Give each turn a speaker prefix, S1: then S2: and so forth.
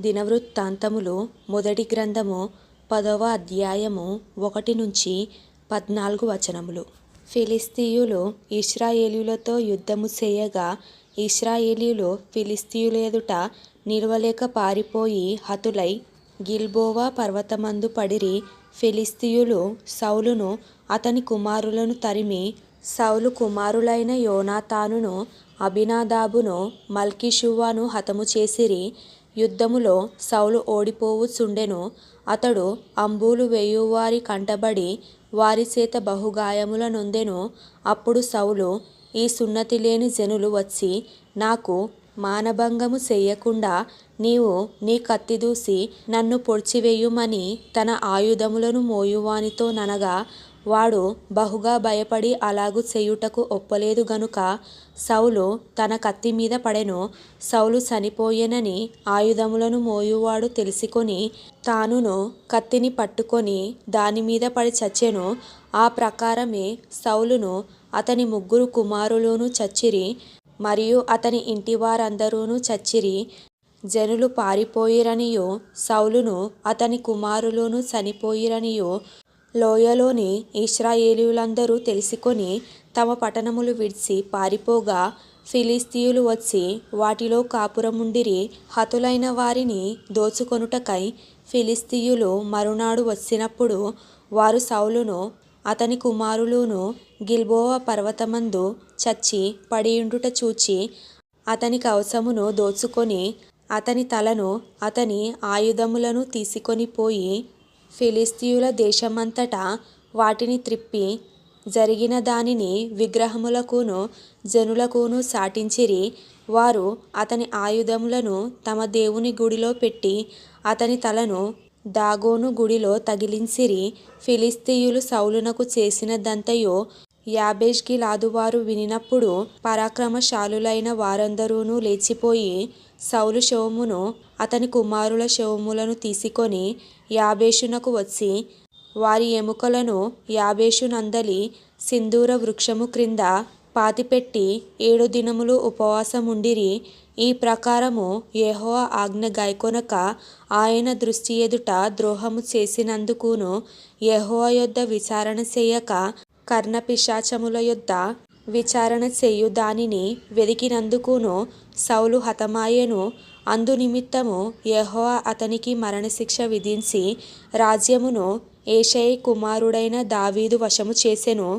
S1: దినవృత్తాంతములు మొదటి గ్రంథము 10వ అధ్యాయము 1-14 వచనములు. ఫిలిష్తీయులు ఇశ్రాయేలీయులతో యుద్ధము చేయగా ఇశ్రాయేలీయులు ఫిలిష్తీయుల ఎదుట నిలువలేక పారిపోయి హతులై గిల్బోవ పర్వతమందు పడిరి. ఫిలిష్తీయులు సౌలును అతని కుమారులను తరిమి సౌలు కుమారులైన యోనాతానును అబీనాదాబును మల్కీషూవను హతము చేసిరి. యుద్ధములో సౌలు ఓడిపోవుచుండెను. అతడు అంబులు వేయువారి కంటబడి వారి చేత బహుగాయముల నొందెను. అప్పుడు సౌలు, ఈ సున్నతి లేని జనులు వచ్చి నాకు మానభంగము చెయ్యకుండా నీవు నీ కత్తి దూసి నన్ను పొడిచివేయుమని తన ఆయుధములను మోయువానితో ననగా వాడు బహుగా భయపడి అలాగు చేయుటకు ఒప్పలేదు గనుక సౌలు తన కత్తి మీద పడెను. సౌలు చనిపోయెనని ఆయుధములను మోయువాడు తెలిసికొని తానును కత్తిని పట్టుకొని దాని మీద పడి చచ్చెను. ఆ ప్రకారమే సౌలును అతని 3 కుమారులును చచ్చిరి మరియు అతని ఇంటివారందరూను చచ్చిరి. జనులు పారిపోయిరనియు సౌలును అతని కుమారులును చనిపోయిరనియు లోయలోని ఇశ్రాయేలీయులందరూ తెలిసికొని తమ పట్టణములు విడిచి పారిపోగా ఫిలిష్తీయులు వచ్చి వాటిలో కాపురముండిరి. హతులైన వారిని దోచుకొనుటకై ఫిలిష్తీయులు మరునాడు వచ్చినప్పుడు వారు సౌలును అతని కుమారులును గిల్బోవ పర్వతమందు చచ్చి పడియుండుట చూచి అతని కవచమును దోచుకొని అతని తలను అతని ఆయుధములను తీసుకొని పోయి ఫిలిష్తీయుల దేశమంతటా వాటిని త్రిప్పి జరిగిన దానిని విగ్రహములకును జనులకును చాటించిరి. వారు అతని ఆయుధములను తమ దేవుని గుడిలో పెట్టి అతని తలను దాగోను గుడిలో తగిలించిరి. ఫిలిష్తీయులు సౌలునకు చేసినదంతయు యాబేష్ గిలాదు వారు వినినప్పుడు పరాక్రమశాలులైన వారందరూను లేచిపోయి సౌలు శవమును అతని కుమారుల శవములను తీసుకొని యాబేషునకు వచ్చి వారి ఎముకలను యాబేషు నందలి సింధూర వృక్షము క్రింద పాతిపెట్టి 7 దినములు ఉపవాసముండిరి. ఈ ప్రకారము యెహోవా ఆజ్ఞ గైకొనక ఆయన దృష్టి ఎదుట ద్రోహము చేసినందుకును యెహోవా యొద్ద విచారణ చేయక కర్ణపిశాచముల యొద్ద విచారణ చేయు దానిని వెదికినందుకును సౌలు హతమాయెను. అందు నిమిత్తము యెహోవా అతనికి మరణశిక్ష విధించి రాజ్యమును యెషయి కుమారుడైన దావీదు వశము చేసెను.